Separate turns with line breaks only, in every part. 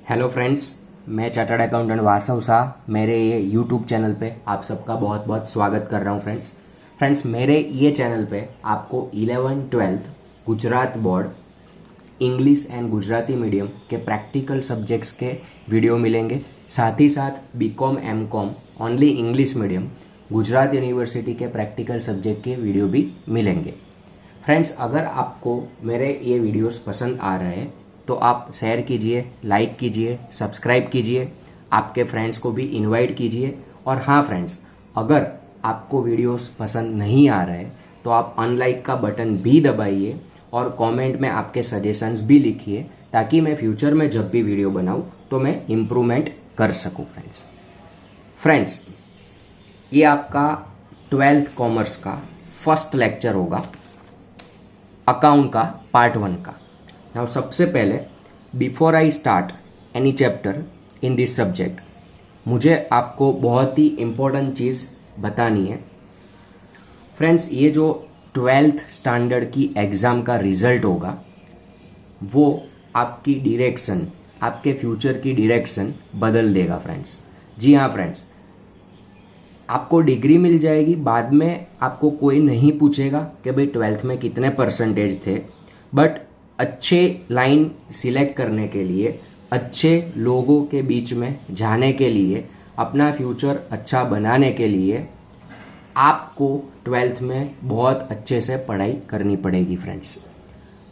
Hello friends, मैं chartered accountant वासव शाह मेरे ये यूट्यूब चैनल पे आप सबका बहुत बहुत स्वागत कर रहा हूँ। फ्रेंड्स मेरे ये चैनल पे आपको 11th-12th Gujarat board English and Gujarati medium के प्रैक्टिकल सब्जेक्ट्स के वीडियो मिलेंगे। साथ ही साथ BCom MCom only English medium Gujarat university के प्रैक्टिकल सब्जेक्ट के वीडियो भी मिलेंगे। फ्रेंड्स, अगर आपको मेरे ये वीडियोस पसंद आ रहे हैं तो आप शेयर कीजिए, लाइक कीजिए, सब्सक्राइब कीजिए, आपके फ्रेंड्स को भी इनवाइट कीजिए। और हाँ फ्रेंड्स, अगर आपको वीडियोस पसंद नहीं आ रहे तो आप अनलाइक का बटन भी दबाइए और कमेंट में आपके सजेशंस भी लिखिए, ताकि मैं फ्यूचर में जब भी वीडियो बनाऊं तो मैं इम्प्रूवमेंट कर सकूं। फ्रेंड्स, ये आपका 12th कॉमर्स का फर्स्ट लेक्चर होगा, अकाउंट का पार्ट 1 का। नाउ सबसे पहले before I start any chapter in this subject, मुझे आपको बहुत ही इम्पोर्टेंट चीज़ बतानी है। फ्रेंड्स, ये जो 12th स्टैंडर्ड की एग्ज़ाम का रिजल्ट होगा वो आपकी डायरेक्शन, आपके फ्यूचर की डायरेक्शन बदल देगा। फ्रेंड्स, जी हाँ फ्रेंड्स, आपको डिग्री मिल जाएगी, बाद में आपको कोई नहीं पूछेगा कि भाई 12th में कितने परसेंटेज थे, बट अच्छे लाइन सिलेक्ट करने के लिए, अच्छे लोगों के बीच में जाने के लिए, अपना फ्यूचर अच्छा बनाने के लिए आपको 12th में बहुत अच्छे से पढ़ाई करनी पड़ेगी। फ्रेंड्स,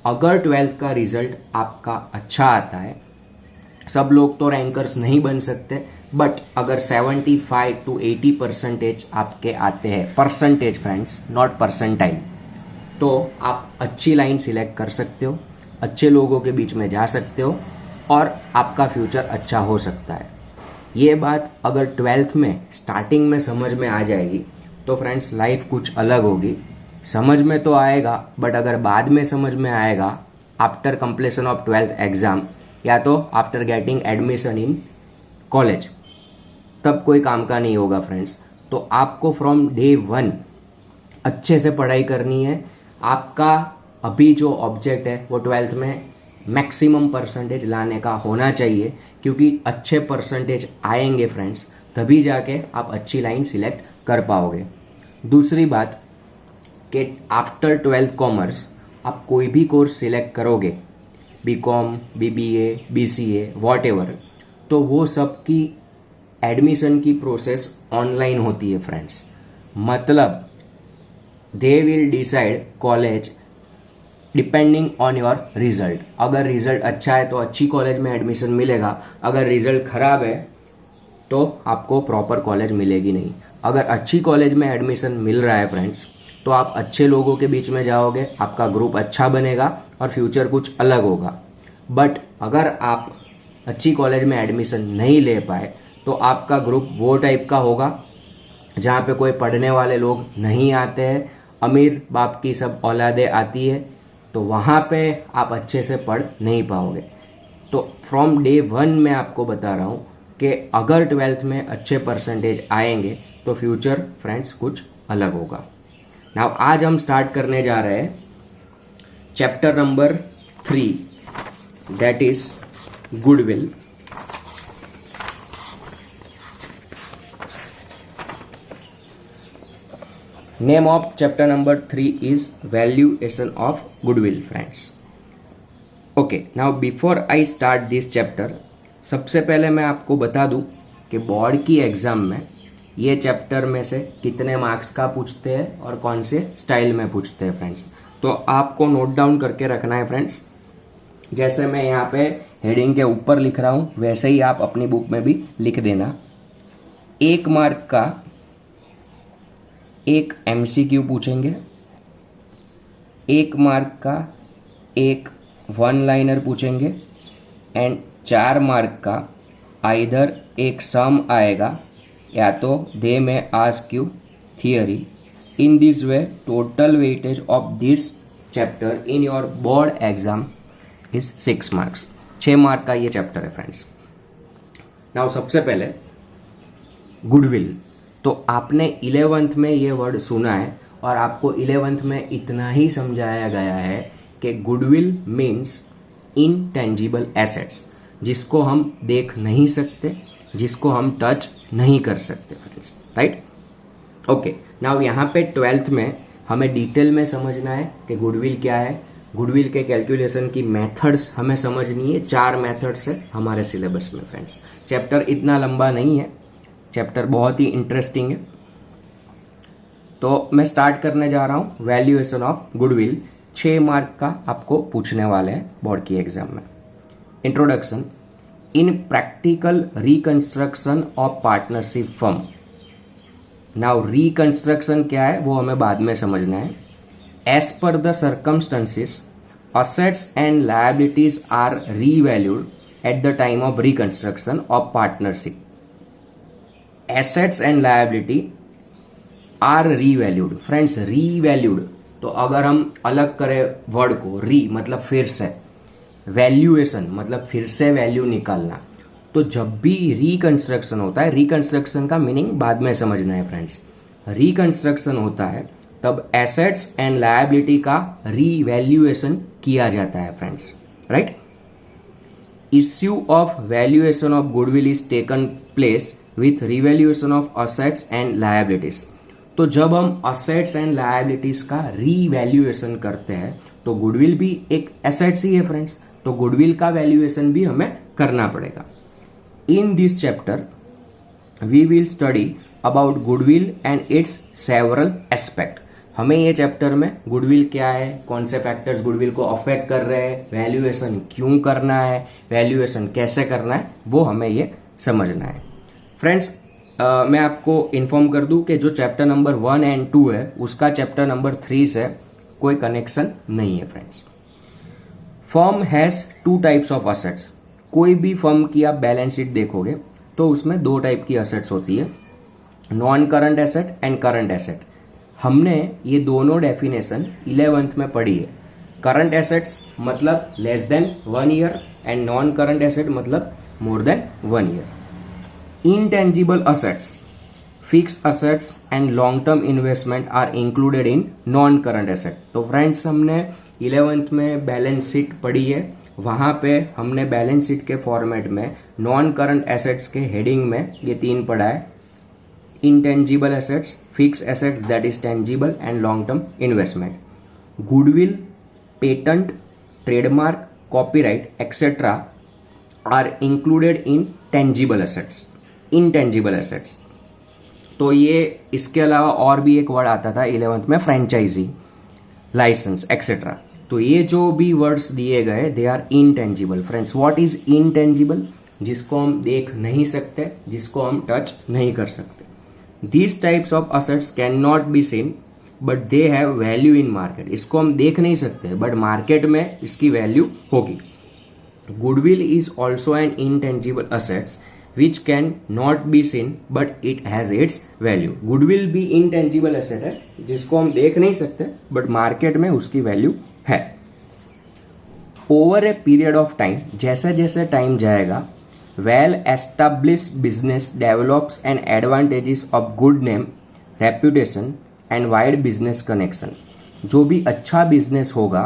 अगर 12th का रिजल्ट आपका अच्छा आता है, सब लोग तो रैंकर्स नहीं बन सकते, बट अगर 75 to 80% आपके आते हैं, परसेंटेज फ्रेंड्स, नॉट परसेंटाइल, तो आप अच्छी लाइन सिलेक्ट कर सकते हो, अच्छे लोगों के बीच में जा सकते हो और आपका फ्यूचर अच्छा हो सकता है। ये बात अगर 12th में स्टार्टिंग में समझ में आ जाएगी तो फ्रेंड्स लाइफ कुछ अलग होगी। समझ में तो आएगा, बट अगर बाद में समझ में आएगा after completion of 12th exam या तो after getting admission in college, तब कोई काम का नहीं होगा। फ्रेंड्स, तो आपको फ्रॉम डे 1 अच्छे से पढ़ाई करनी है। आपका अभी जो ऑब्जेक्ट है वो 12th में मैक्सिमम परसेंटेज लाने का होना चाहिए, क्योंकि अच्छे परसेंटेज आएंगे फ्रेंड्स, तभी जाके आप अच्छी लाइन सिलेक्ट कर पाओगे। दूसरी बात कि आफ्टर 12th कॉमर्स आप कोई भी कोर्स सिलेक्ट करोगे, बीकॉम, बीबीए, बीसीए, वॉटएवर, तो वो सब की एडमिशन की प्रोसेस ऑनलाइन होती है। फ्रेंड्स, मतलब they will decide college depending on your result. अगर रिजल्ट अच्छा है तो अच्छी कॉलेज में एडमिशन मिलेगा, अगर रिजल्ट खराब है तो आपको प्रॉपर कॉलेज मिलेगी नहीं। अगर अच्छी कॉलेज में एडमिशन मिल रहा है फ्रेंड्स, तो आप अच्छे लोगों के बीच में जाओगे, आपका ग्रुप अच्छा बनेगा और फ्यूचर कुछ अलग होगा। बट अगर आप अच्छी कॉलेज में एडमिशन नहीं ले पाए तो आपका ग्रुप वो टाइप का होगा जहाँ पे कोई पढ़ने वाले लोग नहीं आते हैं, अमीर बाप की सब औलादे आती है, तो वहाँ पे आप अच्छे से पढ़ नहीं पाओगे। तो फ्रॉम डे 1 मैं आपको बता रहा हूँ कि अगर 12th में अच्छे परसेंटेज आएंगे तो फ्यूचर फ्रेंड्स कुछ अलग होगा। नाउ आज हम स्टार्ट करने जा रहे हैं chapter number 3, that is goodwill. Name of chapter number 3 is valuation of goodwill, friends. Okay, now before I start this chapter, सबसे पहले मैं आपको बता दूं कि बोर्ड की एग्जाम में ये चैप्टर में से कितने मार्क्स का पूछते हैं और कौन से स्टाइल में पूछते हैं। फ्रेंड्स, तो आपको नोट डाउन करके रखना है। फ्रेंड्स, जैसे मैं यहाँ पे हेडिंग के ऊपर लिख रहा हूँ वैसे ही आप अपनी बुक में भी लिख देना। 1 मार्क का एक एमसीक्यू पूछेंगे, 1 मार्क का एक 1 लाइनर पूछेंगे एंड 4 मार्क का आइदर एक सम आएगा या तो दे में ask you theory. In this way total weightage of this chapter in your board exam is 6 marks. 6 mark का ये चैप्टर है फ्रेंड्स। नाउ सबसे पहले गुडविल, तो आपने 11th में ये वर्ड सुना है और आपको 11th में इतना ही समझाया गया है कि गुडविल मीन्स इनटेंजिबल एसेट्स। जिसको हम देख नहीं सकते, जिसको हम टच नहीं कर सकते फ्रेंड्स, राइट। ओके, नाउ यहाँ पे 12th में हमें डिटेल में समझना है कि गुडविल क्या है। गुडविल के कैलकुलेशन की मेथड्स हमें समझनी है। 4 मेथड्स है हमारे सिलेबस में फ्रेंड्स। चैप्टर इतना लंबा नहीं है, चैप्टर बहुत ही इंटरेस्टिंग है। तो मैं स्टार्ट करने जा रहा हूँ वैल्यूएशन ऑफ गुडविल। 6 मार्क का आपको पूछने वाले हैं बोर्ड की एग्जाम में। Introduction, in practical reconstruction of partnership firm. Now reconstruction क्या है वो हमें बाद में समझना है। As per the circumstances, assets and liabilities are revalued at the time of reconstruction of partnership. Assets and liability are revalued. Friends, revalued तो अगर हम अलग करें वर्ड को, री मतलब फिर से, वैल्यूएशन मतलब फिर से वैल्यू निकालना। तो जब भी रिकंस्ट्रक्शन होता है, रिकंस्ट्रक्शन का मीनिंग बाद में समझना है फ्रेंड्स। रिकंस्ट्रक्शन होता है तब एसेट्स एंड लायबिलिटी का रीवैल्यूएशन किया जाता है friends, right. Issue of valuation of goodwill is taken place with revaluation of assets and liabilities. तो जब हम असेट्स एंड लायबिलिटीज का रीवैल्यूएशन करते हैं तो गुडविल भी एक एसेट्स ही है फ्रेंड्स, तो गुडविल का वैल्यूएशन भी हमें करना पड़ेगा। In this chapter we will study about goodwill and its several aspect. हमें ये चैप्टर में गुडविल क्या है, कौन से फैक्टर्स गुडविल को अफेक्ट कर रहे हैं, वैल्यूएशन क्यों करना है, वैल्यूएशन कैसे करना है, वो हमें ये समझना है फ्रेंड्स। मैं आपको इन्फॉर्म कर दूं कि जो चैप्टर नंबर 1 एंड 2 है उसका चैप्टर नंबर 3 से कोई कनेक्शन नहीं है friends. Firm has 2 types of assets. कोई भी फर्म की आप बैलेंस शीट देखोगे तो उसमें 2 टाइप की असेट्स होती है, non current asset and current asset. हमने ये दोनों डेफिनेशन 11th में पढ़ी है। करंट एसेट्स मतलब less than 1 year and non current asset मतलब more than 1 year. Intangible assets, fix assets and long term investment are included in non current asset. तो friends, हमने 11th में बैलेंस शीट पढ़ी है, वहां पे हमने बैलेंस शीट के फॉर्मेट में नॉन करंट एसेट्स के हेडिंग में ये 3 पढ़ा है। intangible assets, fixed assets that is tangible and long term investment. Goodwill, patent, trademark, copyright etc. are included in tangible assets. Intangible assets, तो ये इसके अलावा और भी एक वर्ड आता था 11th में, फ्रेंचाइजी, लाइसेंस एक्सेट्रा। तो ये जो भी वर्ड्स दिए गए they are intangible friends. What is intangible? जिसको हम देख नहीं सकते, जिसको हम टच नहीं कर सकते। These types of assets cannot be seen but they have value in market. इसको हम देख नहीं सकते बट मार्केट में इसकी वैल्यू होगी। Goodwill is also an intangible assets which can not be seen but it has its value. Goodwill भी intangible asset है जिसको हम देख नहीं सकते बट मार्केट में उसकी वैल्यू है। Over a period of time, जैसे जैसे टाइम जाएगा, well established business develops an advantages of good name, reputation and wide business connection. जो भी अच्छा बिजनेस होगा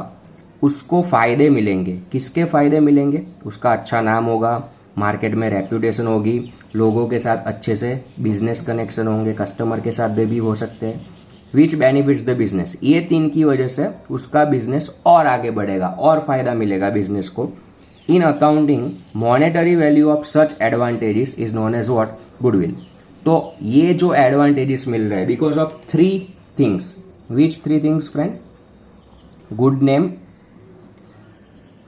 उसको फायदे मिलेंगे। किसके फायदे मिलेंगे? उसका अच्छा नाम होगा, मार्केट में रेप्यूटेशन होगी, लोगों के साथ अच्छे से बिजनेस कनेक्शन होंगे, कस्टमर के साथ भी हो सकते हैं। विच बेनिफिट्स द बिजनेस, ये 3 की वजह से उसका बिजनेस और आगे बढ़ेगा और फायदा मिलेगा बिजनेस को। In accounting, monetary value of such advantages is known as what? Goodwill. तो ये जो advantages मिल रहे हैं because of 3 things. Which 3 things, friend? Good name,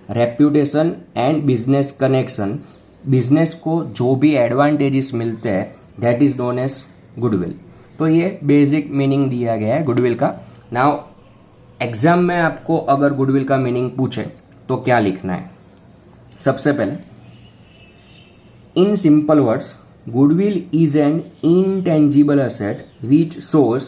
reputation and business connection. Business को जो भी advantages मिलते हैं that is known as goodwill. तो ये बेसिक मीनिंग दिया गया है गुडविल का। नाउ एग्जाम में आपको अगर गुडविल का मीनिंग पूछे तो क्या लिखना है? सबसे पहले, in simple words, goodwill is an intangible asset which shows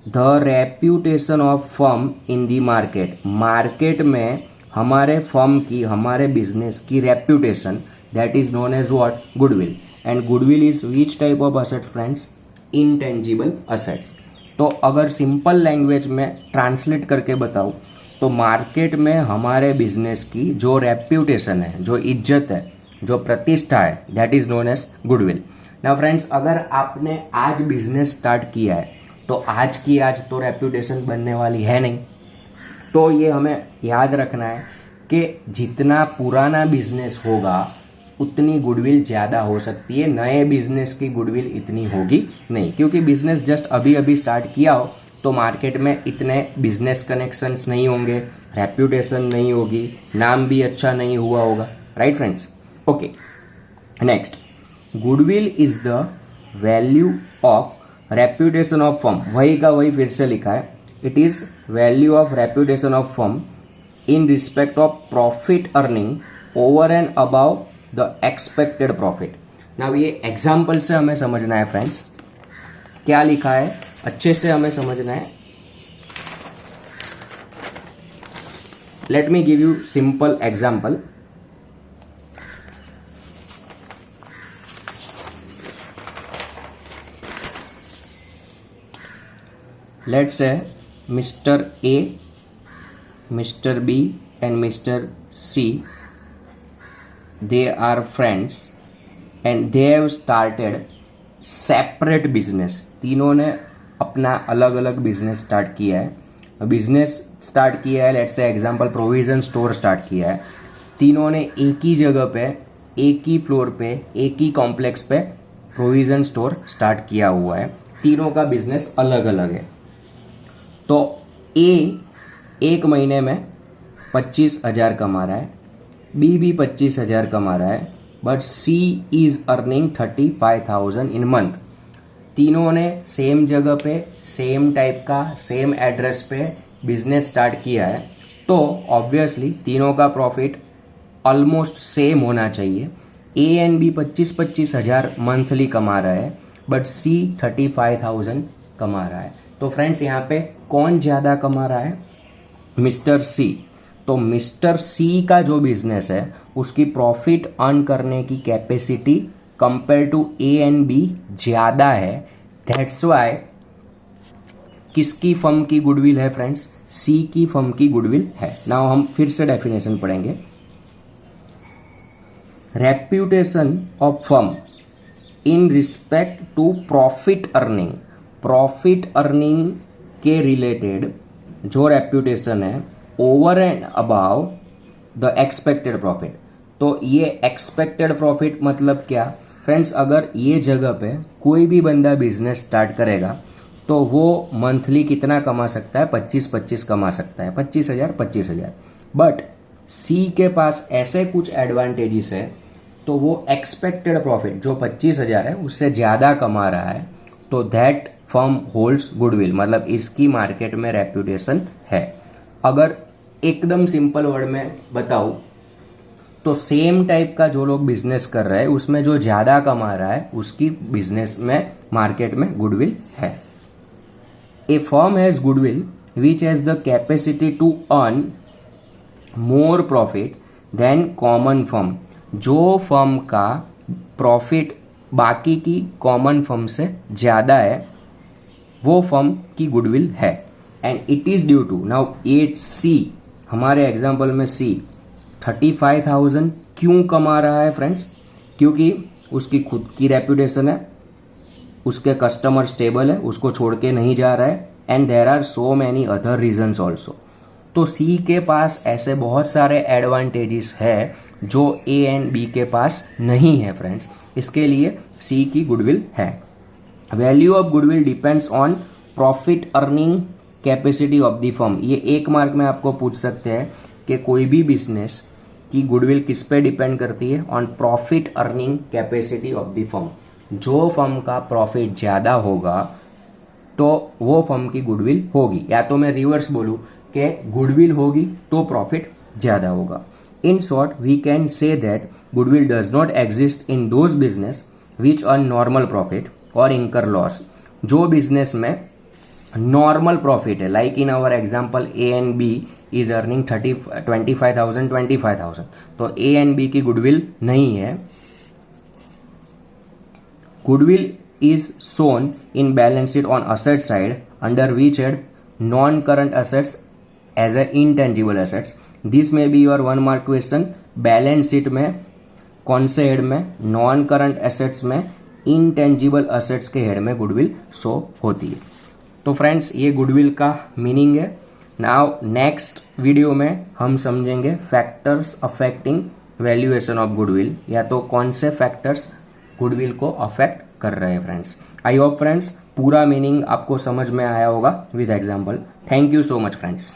the reputation of firm in the market. Market में हमारे फर्म की, हमारे बिजनेस की reputation, that is known as what? Goodwill. And goodwill is which type of asset friends? Intangible assets. तो अगर simple language में translate करके बताऊं तो मार्केट में हमारे बिजनेस की जो रेप्यूटेशन है, जो इज्जत है, जो प्रतिष्ठा है, that is known as goodwill. Now friends, अगर आपने आज बिजनेस स्टार्ट किया है तो आज की आज तो रेप्यूटेशन बनने वाली है नहीं। तो ये हमें याद रखना है कि जितना पुराना बिजनेस होगा उतनी गुडविल ज़्यादा हो सकती है, नए बिजनेस की गुडविल इतनी होगी नहीं, क्योंकि बिजनेस जस्ट अभी अभी स्टार्ट किया हो तो मार्केट में इतने बिजनेस कनेक्शंस नहीं होंगे, रेप्यूटेशन नहीं होगी, नाम भी अच्छा नहीं हुआ होगा, right friends. Okay, next, goodwill is the value of reputation of firm. वही का वही फिर से लिखा है, it is value of reputation of firm in respect of profit earning over and above the expected profit. Now ये example से हमें समझना है फ्रेंड्स, क्या लिखा है अच्छे से हमें समझना है। Let me give you simple example. Let's say Mr. A, Mr. B and Mr. C, they are friends and they have started separate business। तीनों ने अपना अलग अलग बिजनेस स्टार्ट किया है। बिजनेस स्टार्ट किया है, let's say example provision store start किया है। तीनों ने एक ही जगह पे, एक ही फ्लोर पे, एक ही कॉम्प्लेक्स पे प्रोविजन स्टोर स्टार्ट किया हुआ है। तीनों का बिजनेस अलग अलग है। तो ए एक महीने में 25,000 कमा रहा है, बी भी 25,000 कमा रहा है, but she is earning 35,000 in month. तीनों ने सेम जगह पे, सेम टाइप का, सेम एड्रेस पे बिजनेस स्टार्ट किया है, तो ऑब्वियसली तीनों का प्रॉफिट ऑलमोस्ट सेम होना चाहिए। ए एंड बी 25,000 मंथली कमा रहा है, बट सी 35,000 कमा रहा है। तो फ्रेंड्स, यहाँ पे कौन ज्यादा कमा रहा है? मिस्टर सी। तो मिस्टर सी का जो बिजनेस है उसकी प्रॉफिट अर्न करने की capacity compare to A and B ज्यादा है। दैट्स वाई किसकी फर्म की गुडविल है फ्रेंड्स? सी की फर्म की गुडविल है। नाउ हम फिर से डेफिनेशन पढ़ेंगे। Reputation of firm in respect to profit earning. Profit earning के रिलेटेड जो रेप्यूटेशन है over and above the expected profit. तो ये एक्सपेक्टेड प्रॉफिट मतलब क्या फ्रेंड्स? अगर ये जगह पे कोई भी बंदा बिजनेस स्टार्ट करेगा तो वो मंथली कितना कमा सकता है? 25 कमा सकता है, 25,000। बट सी के पास ऐसे कुछ एडवांटेजेस है तो वो एक्सपेक्टेड प्रॉफिट जो 25,000 है उससे ज्यादा कमा रहा है, तो दैट फर्म होल्ड्स गुडविल, मतलब इसकी मार्केट में रेप्यूटेशन है। अगर एकदम सिंपल वर्ड में बताऊं तो सेम टाइप का जो लोग बिजनेस कर रहे हैं उसमें जो ज्यादा कमा रहा है उसकी बिजनेस में, मार्केट में गुडविल है। A firm has goodwill which has the capacity to earn more profit than common firm. जो फर्म का प्रॉफिट बाकी की कॉमन फर्म से ज्यादा है वो फर्म की गुडविल है। And it is due to, now a see, हमारे एग्जांपल में सी 35,000 क्यों कमा रहा है फ्रेंड्स? क्योंकि उसकी खुद की रेप्यूटेशन है, उसके कस्टमर स्टेबल है, उसको छोड़ के नहीं जा रहा है, and there are so many other reasons also. तो सी के पास ऐसे बहुत सारे एडवांटेजेस है जो ए एंड बी के पास नहीं है फ्रेंड्स। इसके लिए सी की गुडविल है। Value of goodwill depends on profit earning capacity of the firm. ये एक मार्क में आपको पूछ सकते हैं कि कोई भी बिजनेस की गुडविल किस पे डिपेंड करती है? On profit earning capacity of the firm. जो फर्म का प्रॉफिट ज्यादा होगा तो वो फर्म की गुडविल होगी, या तो मैं रिवर्स बोलूं कि गुडविल होगी तो प्रॉफिट ज्यादा होगा। In short we can say that goodwill does not exist in those business which earn normal profit और इंकर लॉस। जो बिजनेस में नॉर्मल प्रॉफिट है, like in our example A and B is earning 25,000, तो A and B की goodwill नहीं है। Goodwill is shown in balance sheet on asset side under which head non current assets as a intangible assets. This में be your 1 mark question. Balance sheet में कौन से head में? Non current assets में intangible assets के head में goodwill show होती है। तो फ्रेंड्स ये गुडविल का मीनिंग है। नाउ नेक्स्ट वीडियो में हम समझेंगे factors affecting valuation of goodwill, या तो कौन से फैक्टर्स गुडविल को अफेक्ट कर रहे हैं फ्रेंड्स। आई होप फ्रेंड्स पूरा मीनिंग आपको समझ में आया होगा with example. Thank you so much friends.